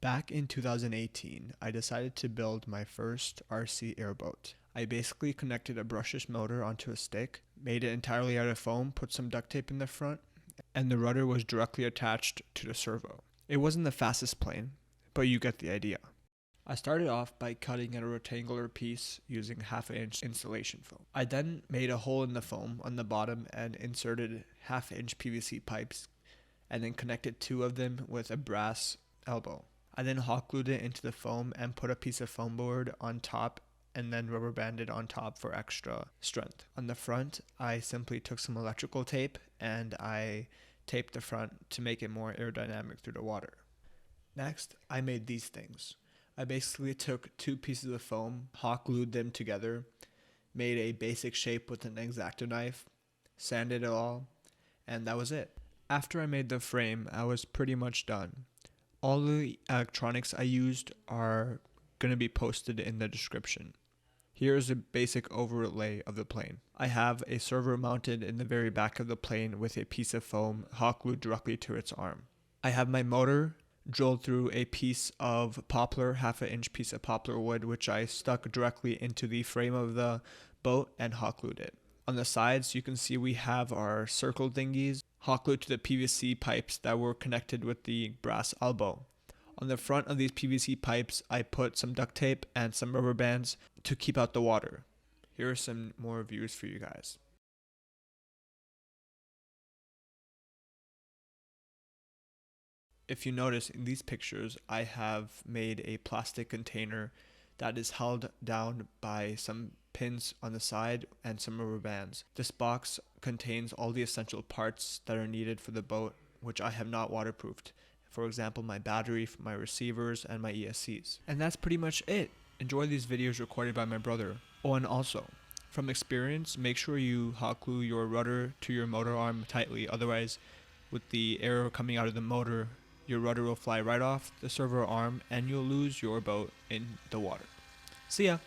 Back in 2018, I decided to build my first RC airboat. I basically connected a brushless motor onto a stick, made it entirely out of foam, put some duct tape in the front, and the rudder was directly attached to the servo. It wasn't the fastest plane, but you get the idea. I started off by cutting a rectangular piece using 1/2 inch insulation foam. I then made a hole in the foam on the bottom and inserted 1/2 inch PVC pipes, and then connected 2 of them with a brass elbow. I then hot glued it into the foam and put a piece of foam board on top and then rubber banded on top for extra strength. On the front, I simply took some electrical tape and I taped the front to make it more aerodynamic through the water. Next, I made these things. I basically took 2 pieces of foam, hot glued them together, made a basic shape with an X-Acto knife, sanded it all, and that was it. After I made the frame, I was pretty much done. All the electronics I used are going to be posted in the description. Here's a basic overlay of the plane. I have a servo mounted in the very back of the plane with a piece of foam hot glued directly to its arm. I have my motor drilled through a piece of poplar, 1/2 inch piece of poplar wood, which I stuck directly into the frame of the boat and hot glued it. On the sides, you can see we have our circle dinghies hot glued to the PVC pipes that were connected with the brass elbow. On the front of these PVC pipes, I put some duct tape and some rubber bands to keep out the water. Here are some more views for you guys. If you notice in these pictures, I have made a plastic container that is held down by some pins on the side and some rubber bands. This box contains all the essential parts that are needed for the boat, which I have not waterproofed. For example, my battery, my receivers, and my ESCs. And that's pretty much it. Enjoy these videos recorded by my brother. Oh, and also, from experience, make sure you hot glue your rudder to your motor arm tightly, otherwise with the air coming out of the motor, your rudder will fly right off the servo arm and you'll lose your boat in the water. See ya!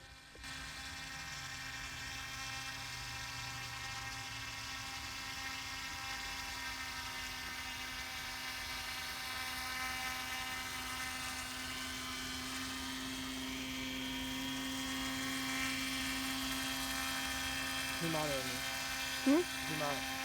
Zoom out of me. Zoom out.